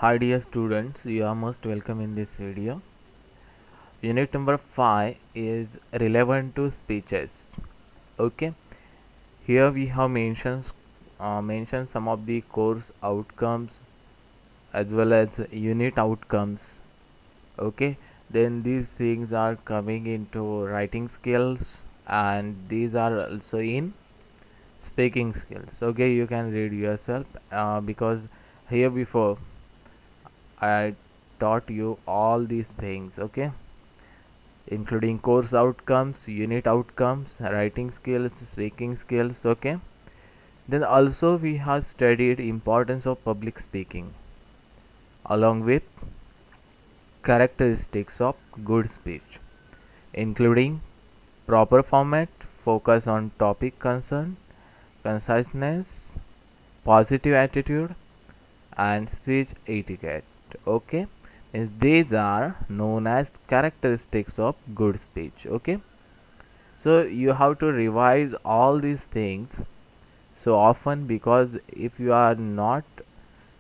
Hi dear students, you are most welcome in this video. Unit number 5 is relevant to speeches. Okay, here we have mentioned some of the course outcomes as well as unit outcomes. Okay, then these things are coming into writing skills and these are also in speaking skills. Okay, you can read yourself because here before I taught you all these things. Okay, including course outcomes, unit outcomes, writing skills, speaking skills. Okay, then also we have studied importance of public speaking along with characteristics of good speech, including proper format, focus on topic concern, conciseness, positive attitude, and speech etiquette. Okay, means these are known as characteristics of good speech. Okay, so you have to revise all these things so often, because if you are not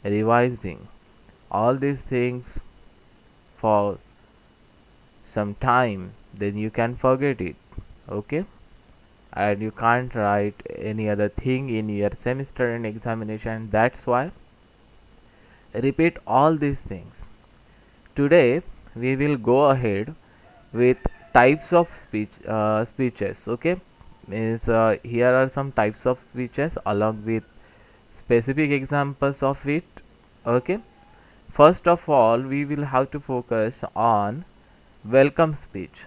revising all these things for some time, then you can forget it. Okay, and you can't write any other thing in your semester and examination. That's why repeat all these things. Today we will go ahead with types of speeches. Okay, means here are some types of speeches along with specific examples of it. Okay, first of all we will have to focus on welcome speech.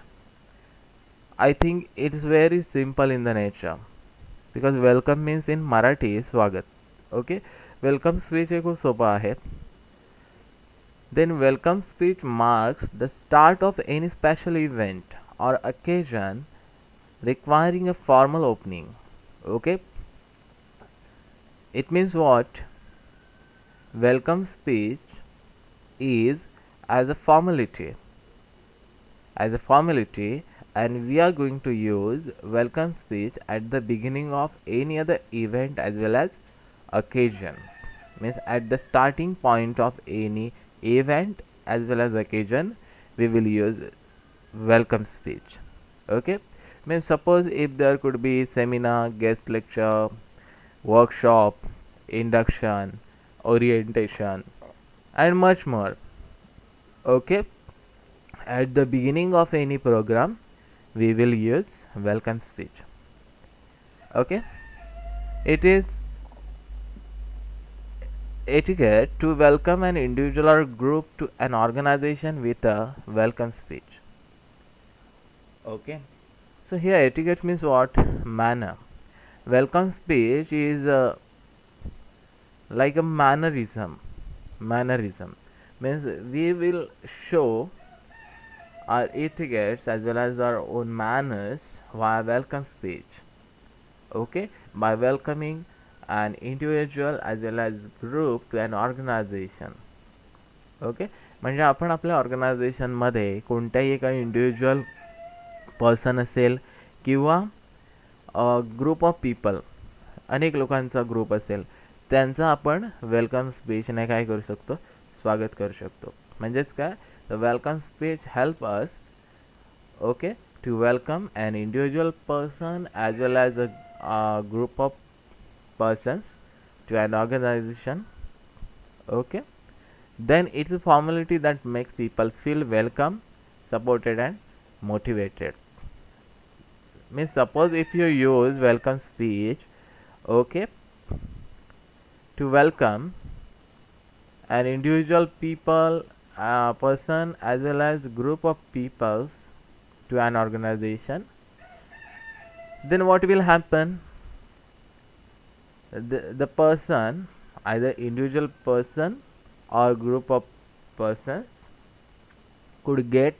I think it is very simple in the nature, because welcome means in Marathi स्वागत. Okay, welcome speech हे खूप सोपं आहे. Then welcome speech marks the start of any special event or occasion requiring a formal opening. Okay, it means what? Welcome speech is as a formality, and we are going to use welcome speech at the beginning of any other event as well as occasion. Means at the starting point of any event as well as occasion we will use welcome speech. Okay, means suppose if there could be seminar, guest lecture, workshop, induction, orientation, and much more. Okay, at the beginning of any program we will use welcome speech. Okay, it is etiquette to welcome an individual or group to an organization with a welcome speech. Okay, so here etiquette means what? Manner. Welcome speech is like a mannerism means we will show our etiquettes as well as our own manners via welcome speech. Okay, by welcoming an individual as well as group to an organization. Okay, म्हणजे आपण आपल्या ऑर्गनायझेशनमध्ये कोणत्याही एका individual person असेल किंवा group of people, अनेक लोकांचा group असेल, त्यांचा आपण वेलकम स्पीचने काय करू शकतो? स्वागत करू शकतो. म्हणजेच काय? The welcome speech help us okay to welcome an individual person as well as a group of persons to an organization. Okay, then it's a formality that makes people feel welcome, supported and motivated. Means suppose if you use welcome speech, okay, to welcome an individual people, person as well as group of peoples to an organization, then what will happen? The person, either individual person or group of persons, could get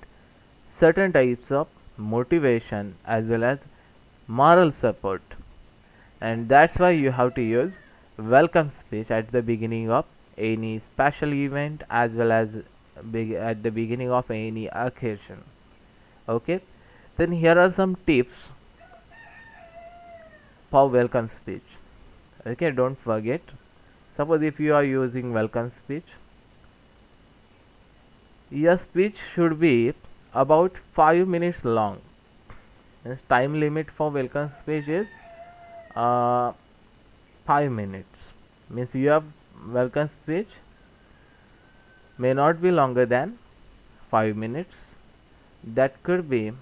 certain types of motivation as well as moral support, and that's why you have to use welcome speech at the beginning of any special event as well as at the beginning of any occasion. Okay, then here are some tips for welcome speech. Okay, don't forget, suppose if you are using welcome speech, Your speech should be about 5 minutes long. Means time limit for welcome speech is uh, 5 minutes. Means your welcome speech may not be longer than 5 minutes. That could be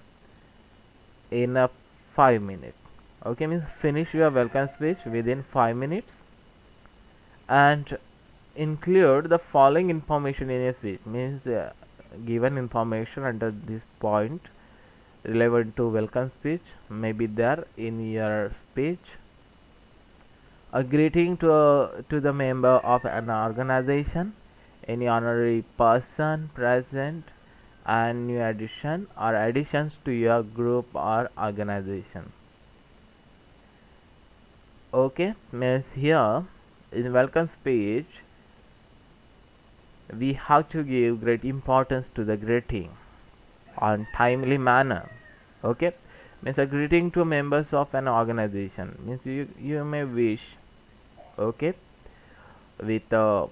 in a 5 minutes. Okay, means finish your welcome speech within 5 minutes and include the following information in your speech. Means given information under this point relevant to welcome speech may be there in your speech. A greeting to the member of an organization, any honorary person present, and new addition or additions to your group or organization. Okay, means here in welcome speech we have to give great importance to the greeting on timely manner. Okay, means a greeting to members of an organization means you may wish, okay, with a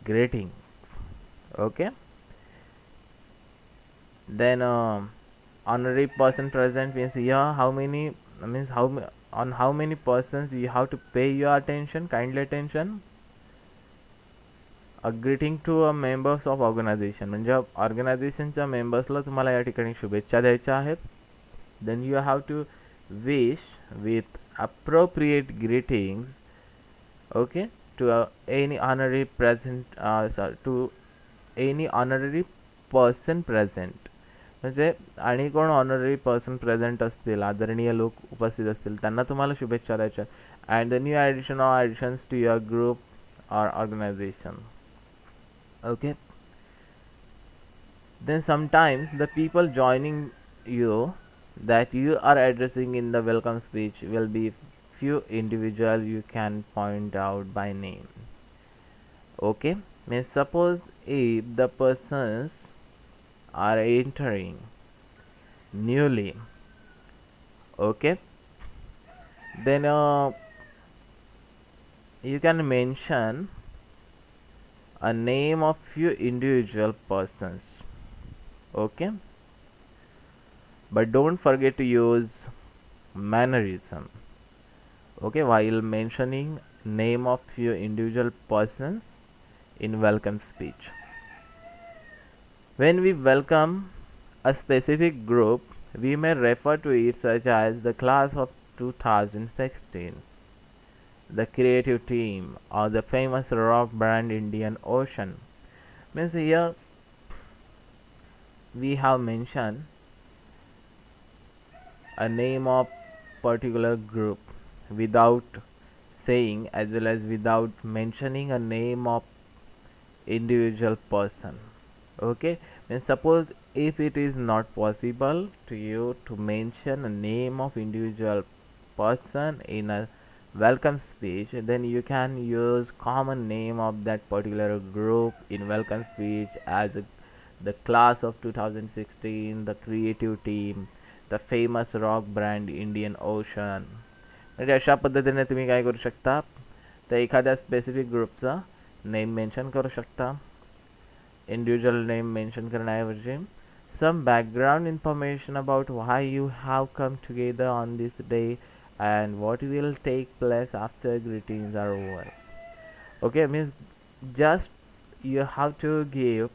greeting. Okay, then honorary person present means here how many means on how many persons you have to pay your attention, kindly attention. A greeting to a members of organization म्हणजे ऑर्गनायझेशनच्या मेंबर्सला तुम्हाला या ठिकाणी शुभेच्छा द्यायच्या आहेत. Then you have to wish with appropriate greetings, okay, to any honorary present to any honorary person present. म्हणजे आणि कोण ऑनररी पर्सन प्रेझेंट असतील, आदरणीय लोक उपस्थित असतील त्यांना तुम्हाला शुभेच्छा द्यायच्या. And the new addition or additions to your group or organization. Okay, then sometimes the people joining you that you are addressing in the welcome speech will be few individual you can point out by name. Okay, may suppose if the persons are entering newly, okay, then you can mention a name of few individual persons. Okay, but don't forget to use mannerism, okay, while mentioning name of few individual persons in welcome speech. When we welcome a specific group, we may refer to it such as the class of 2016, the creative team, or the famous rock band Indian Ocean. Means here we have mentioned a name of particular group without saying as well as without mentioning a name of individual person. Okay, means suppose if it is not possible to you to mention a name of individual person in a welcome speech, then you can use common name of that particular group in welcome speech as the class of 2016, the creative team, the famous rock brand Indian Ocean. म्हणजे अशा पद्धतीने तुम्ही काय करू शकता, तर एखाद्या specific ग्रुपचा नेम मेन्शन करू शकता. इंडिव्हिज्युअल नेम मेन्शन करण्याऐवजी some background information about why you have come together on this day and what will take place after greetings are over. Okay, means just you have to give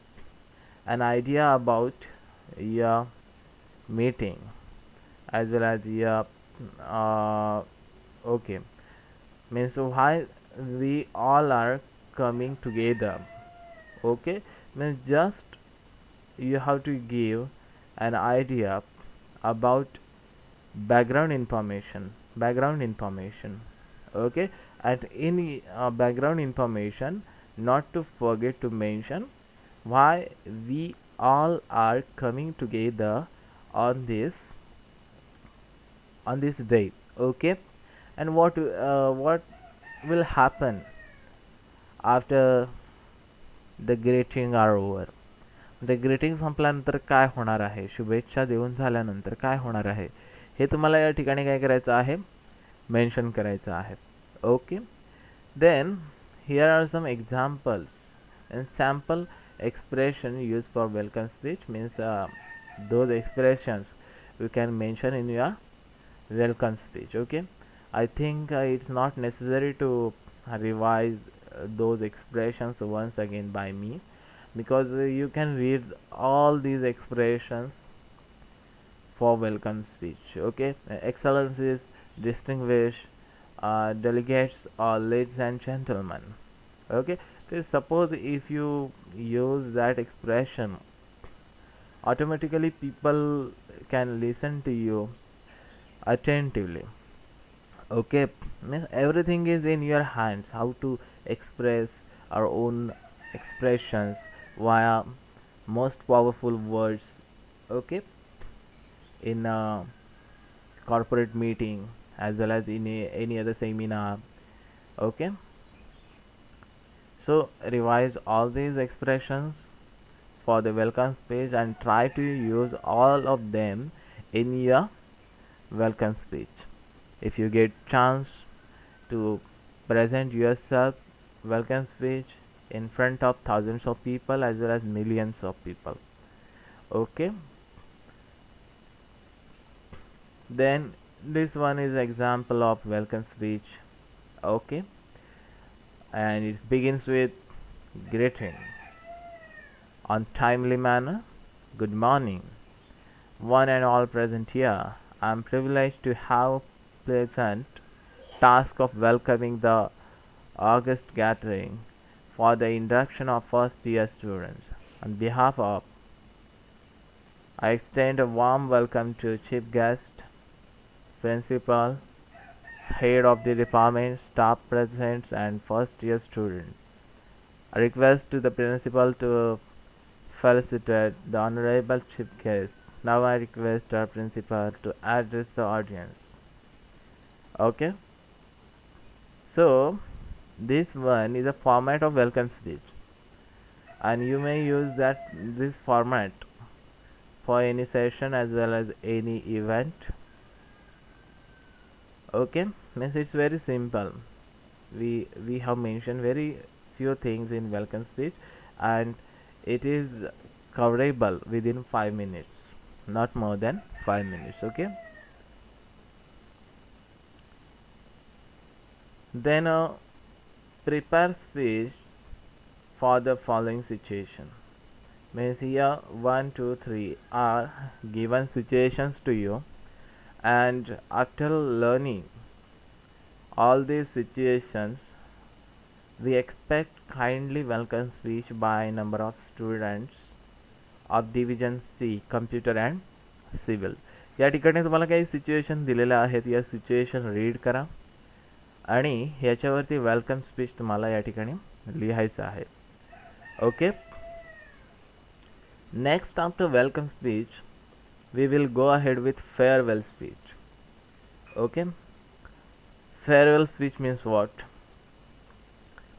an idea about your meeting as well as your okay, means why we all are coming together. Okay, means just you have to give an idea about background information. Okay, and in background information not to forget to mention why we all are coming together on this day. Okay, and what will happen after the greeting are over. The greeting संपल्यानंतर काय होणार आहे, शुभेच्छा देऊन झाल्यानंतर काय होणार आहे हे तुम्हाला या ठिकाणी काय करायचं आहे, मेन्शन करायचं आहे. Okay, then here are some examples and sample expression used for welcome speech means those expressions you can mention in your welcome speech. Okay, I think it's not necessary to revise those expressions once again by me, because you can read all these expressions for welcome speech. Okay, excellencies, distinguished delegates, or ladies and gentlemen. Okay, so suppose if you use that expression, automatically people can listen to you attentively. Okay, means everything is in your hands how to express our own expressions via most powerful words. Okay, in a corporate meeting as well as in any other seminar. Okay, so revise all these expressions for the welcome speech and try to use all of them in your welcome speech. If you get chance to present yourself welcome speech in front of thousands of people as well as millions of people. Okay, then this one is example of welcome speech. Okay, and it begins with greeting on timely manner. Good morning, one and all present here. I am privileged to have pleasant task of welcoming the august gathering for the induction of first year students. On behalf of, I extend a warm welcome to chief guest, principal, head of the department, staff present, and first year student. A request to the principal to felicitate the honorable chief guest. Now I request our principal to address the audience. Okay, so this one is a format of welcome speech, and you may use this format for any session as well as any event. Okay, means it's very simple. We have mentioned very few things in welcome speech, and it is coverable within 5 minutes, not more than 5 minutes. Okay, then prepare speech for the following situation. Means here 1 2 3 are given situations to you, and after learning all these situations, we expect kindly welcome speech by number of students of division C computer and civil. या ठिकाणी तुम्हाला काही situation दिलेल्या आहेत, या situation read करा आणि ह्याच्यावरती वेलकम स्पीच तुम्हाला या ठिकाणी लिहायचं आहे. Okay, next after welcome speech we will go ahead with farewell speech. Okay, farewell speech means what?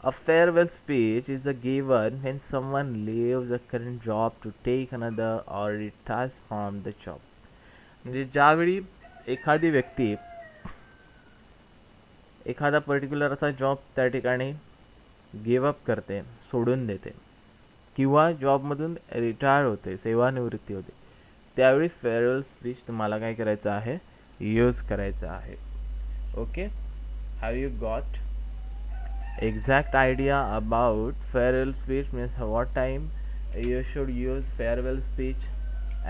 A farewell speech is a given when someone leaves a current job to take another or retires from the job. म्हणजे ज्यावेळी एखादी व्यक्ती एखादा particular असा job त्या ठिकाणी give up करते, सोडून देते, किंवा जॉबमधून रिटायर होते, सेवानिवृत्ती होते, त्यावेळी फेअरवेल स्पीच तुम्हाला काय करायचं आहे, यूज करायचं आहे. Okay, have you got exact idea about farewell speech? Means what time you should use farewell speech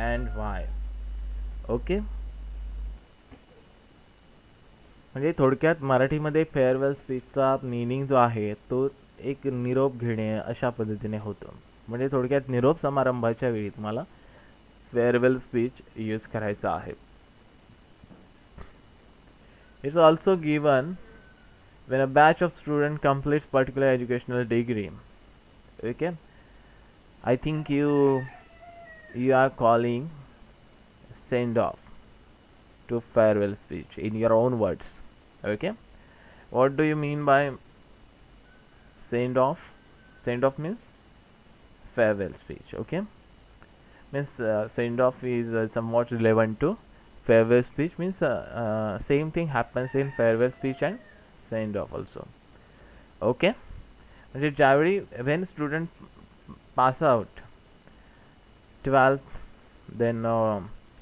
and why? Okay, म्हणजे थोडक्यात मराठीमध्ये फेअरवेल स्पीचचा मीनिंग जो आहे तो एक निरोप घेणे अशा पद्धतीने होतं. म्हणजे थोडक्यात निरोप समारंभाच्या वेळी तुम्हाला फेअरवेल स्पीच यूज करायचा आहे. It's also given when a batch of students completes particular educational degree. Okay, I think you are calling send off to farewell speech in your own words. Okay, what do you mean by send off? Send off means farewell speech. Okay, means send off is somewhat relevant to farewell speech. Means same thing happens in farewell speech and send off also. Okay, म्हणजे ज्यावेळी when student pass out 12th, then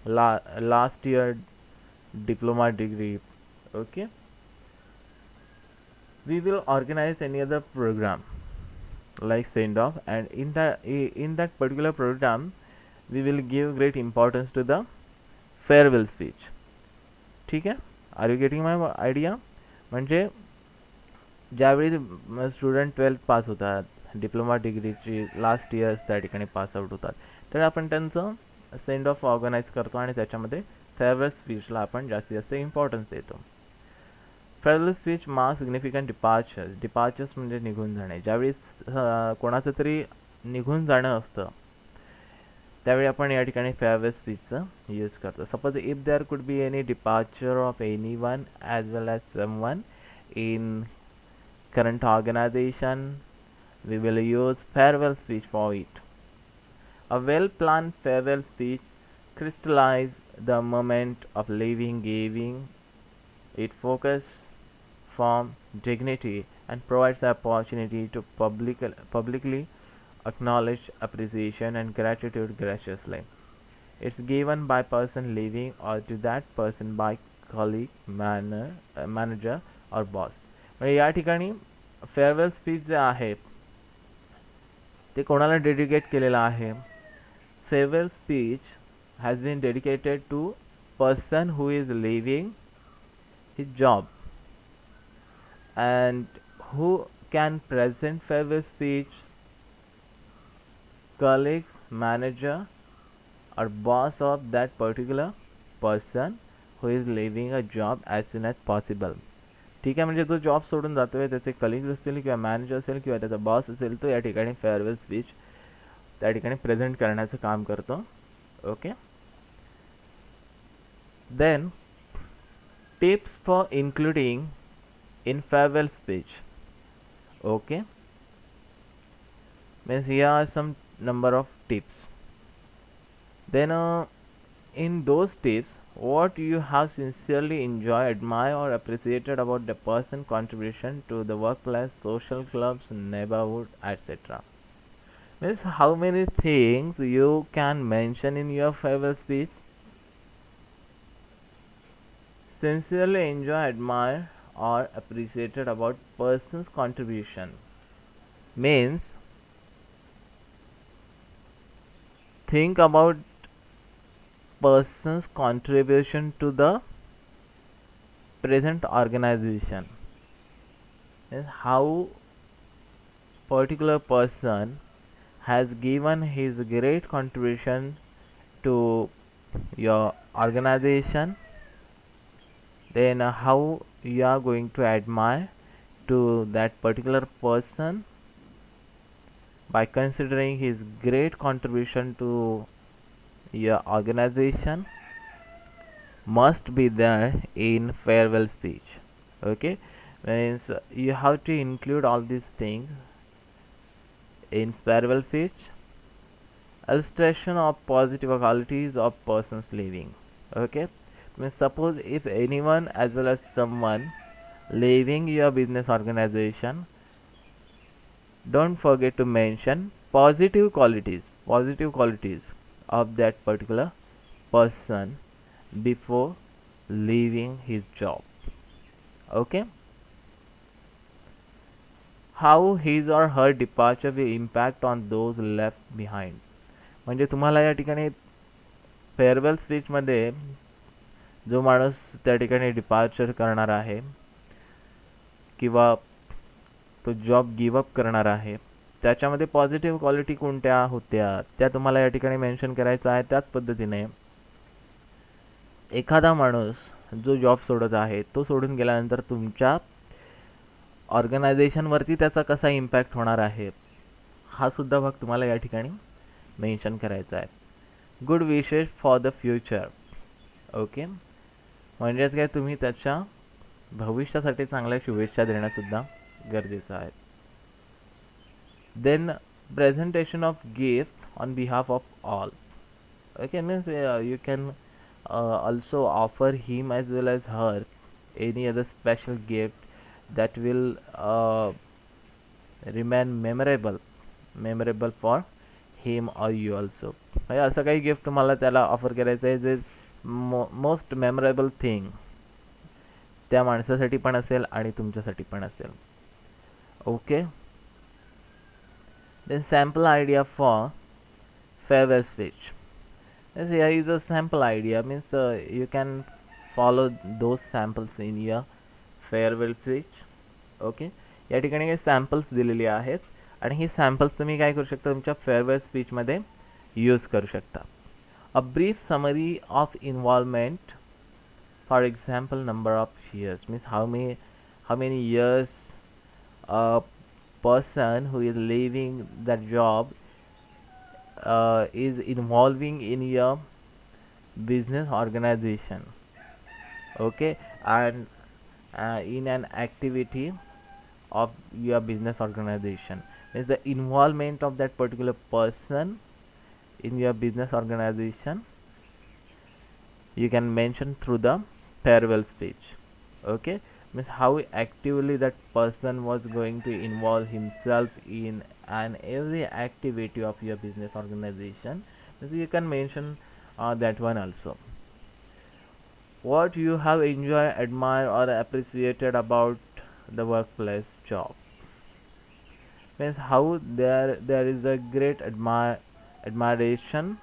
last year diploma degree. Okay, we will organize any other program like send off, and in that particular program we will give great importance to the farewell speech. ठीक आहे, are you getting my idea? म्हणजे ज्यावेळी student 12th पास होतात, diploma डिग्रीची last years त्या ठिकाणी pass out होतात, तर आपण त्यांचं सेंड ऑफ ऑर्गनाईज करतो आणि त्याच्यामध्ये फेअरवेल स्पीचला आपण जास्तीत जास्त इम्पॉर्टन्स देतो. फेअरवेल स्पीच मा सिग्निफिकंट डिपार्चर्स म्हणजे निघून जाणे. ज्यावेळी कोणाचं तरी निघून जाणं असतं त्यावेळी आपण या ठिकाणी फेअरवेल स्पीचचं यूज करतो. Suppose if there could be any departure of anyone as well as someone in current organization, we will use farewell speech for it. A well-planned farewell speech crystallizes the moment of leaving, giving it focus, form, dignity, and provides the opportunity to publicly acknowledge appreciation and gratitude graciously. It's given by person leaving or to that person by colleague, manager or boss. म्हणजे या ठिकाणी farewell speech जे आहे ते कोणाला dedicate केलेलं आहे? Farewell speech has been dedicated to person who is leaving his job, and who can present farewell speech? colleagues, manager or boss of that particular person who is leaving a job as soon as possible. ठीक आहे, म्हणजे जो job सोडून जातो आहे त्याचे colleagues असतील किंवा मॅनेजर असेल किंवा त्याचा बॉस असेल, तो या ठिकाणी फेअरवेल स्पीच त्या ठिकाणी प्रेझेंट करण्याचं काम करतो. Okay, then tips for including in farewell speech. Okay, means here are some number of tips. Then in those tips, what you have sincerely enjoyed, admired or appreciated about the person's contribution to the workplace, social clubs, neighborhood, etc. Means how many things you can mention in your farewell speech? Sincerely enjoy, admire or appreciated about person's contribution means think about person's contribution to the present organization, and how particular person has given his great contribution to your organization. Then how you are going to admire to that particular person by considering his great contribution to your organization must be there in farewell speech. Okay, means you have to include all these things in farewell speech. Illustration of positive qualities of persons leaving. Okay, means suppose if anyone as well as someone leaving your business organization, don't forget to mention positive qualities of that particular person before leaving his job. Okay, how his or her departure will impact on those left behind. म्हणजे तुम्हाला या ठिकाणी farewell स्पीचमध्ये जो माणूस त्या ठिकाणी departure करणार आहे किंवा तो जॉब गिवअप करणार आहे त्याच्यामध्ये पॉझिटिव्ह क्वालिटी कोणत्या होत्या त्या तुम्हाला या ठिकाणी मेन्शन करायचं आहे. त्याच पद्धतीने एखादा माणूस जो जॉब सोडत आहे तो सोडून गेल्यानंतर तुमच्या ऑर्गनायझेशनवरती त्याचा कसा इम्पॅक्ट होणार आहे हा सुद्धा भाग तुम्हाला या ठिकाणी मेन्शन करायचा आहे. Good wishes for the future. Okay, म्हणजेच काय तुम्ही त्याच्या भविष्यासाठी चांगल्या शुभेच्छा देणंसुद्धा गरजेचं आहे. Then presentation of gift on behalf of all. Okay, means you can also offer him as well as her any other special gift that will remain memorable for him और यू ऑल्सो. म्हणजे असं काही gift तुम्हाला त्याला offer करायचं आहे जे most memorable thing त्या माणसासाठी पण असेल आणि तुमच्यासाठी पण असेल. Okay. Then sample idea for farewell speech. Yes, here is a sample idea. Means you can follow those samples in your farewell speech. Okay. या ठिकाणी काही सॅम्पल्स दिलेली आहेत आणि ही सॅम्पल्स तुम्ही काय करू शकता तुमच्या फेअरवेल स्पीचमध्ये यूज करू शकता. A brief summary of involvement. For example number of years means how many years a person who is leaving that job is involving in your business organization. Okay. And in an activity of your business organization is the involvement of that particular person in your business organization you can mention through the farewell speech. Okay. Means how actively that person was going to involve himself in and every activity of your business organization. So you can mention that one also. What you have enjoyed, admired or appreciated about the workplace job. Means how there is a great admiration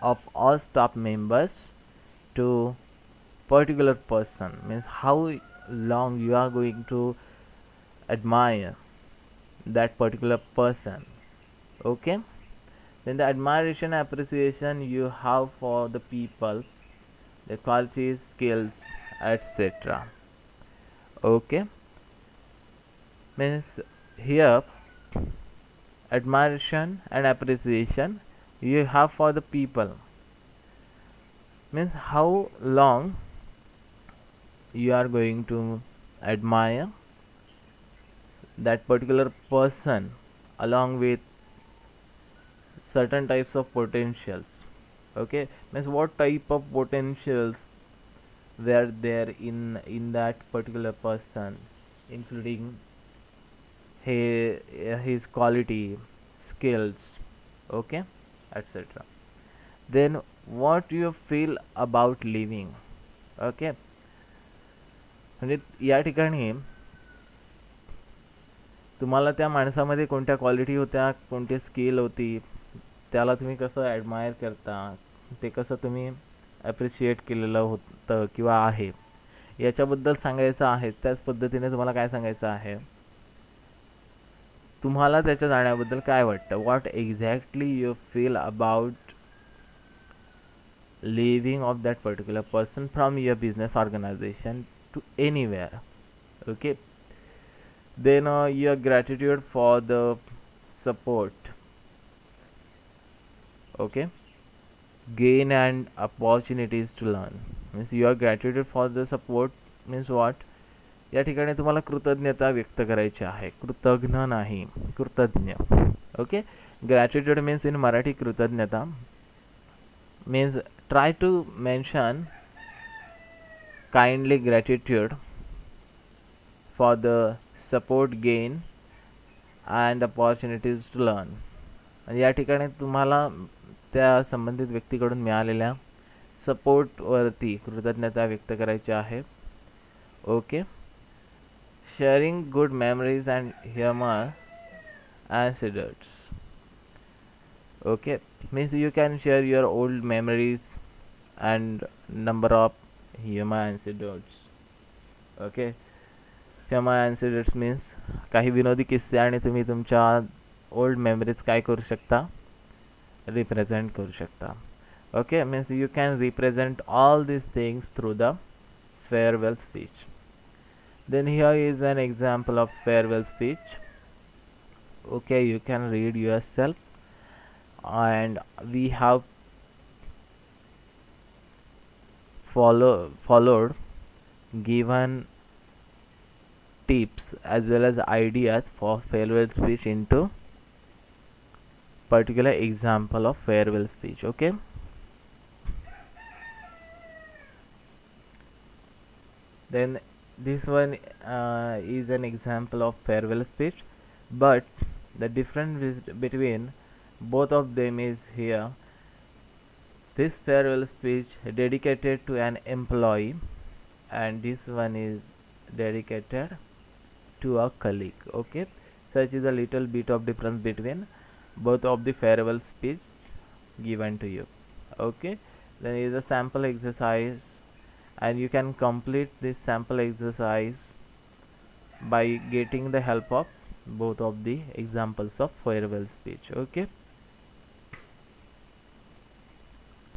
of all staff members to particular person. Means how long you are going to admire that particular person. Okay. Then the admiration appreciation you have for the people, the qualities, skills, etc. Okay. Means here admiration and appreciation you have for the people. Means how long you are going to admire that particular person along with certain types of potentials. Okay. Means what type of potentials were there in that particular person, including his quality, skills. Okay, etc. Then what you feel about living. Okay. म्हणजे या ठिकाणी तुम्हाला त्या माणसामध्ये कोणत्या quality होत्या, कोणती skill होती, त्याला तुम्ही कसं ॲडमायर करता, ते कसं तुम्ही ॲप्रिशिएट केलेलं होतं किंवा आहे याच्याबद्दल सांगायचं आहे. त्याच पद्धतीने तुम्हाला काय सांगायचं आहे, तुम्हाला त्याच्या जाण्याबद्दल काय वाटतं. What exactly you feel about leaving of that particular person from your business organisation to anywhere. Okay. Then your gratitude for the support. Okay. Gain and opportunities to learn. Means your gratitude for the support means what. या ठिकाणी तुम्हाला कृतज्ञता व्यक्त करायची आहे, कृतज्ञ नाही, कृतज्ञ. Okay. Gratitude means in Marathi कृतज्ञता means try to mention kindly gratitude for the support gain and opportunities to learn. या ठिकाणी तुम्हाला त्या संबंधित व्यक्तीकडून मिळालेल्या सपोर्टवरती कृतज्ञता व्यक्त करायची आहे. Okay. Sharing good memories and humour anecdotes. Okay. Means you can share your old memories and number of humor anecdotes. Okay. humor anecdotes means काही विनोदी किस्से आणि तुम्ही तुमच्या ओल्ड मेमरीज काय करू शकता, रिप्रेझेंट करू शकता. Okay. Means you can represent all this things through the farewell speech. Then here is an example of farewell speech. Okay, you can read yourself. And we have followed given tips as well as ideas for farewell speech into particular example of farewell speech. Okay. Then this one is an example of farewell speech, but the difference between both of them is here. This farewell speech dedicated to an employee, and this one is dedicated to a colleague. Okay, such is a little bit of difference between both of the farewell speech given to you. Okay, then is a sample exercise, and you can complete this sample exercise by getting the help of both of the examples of farewell speech. Okay,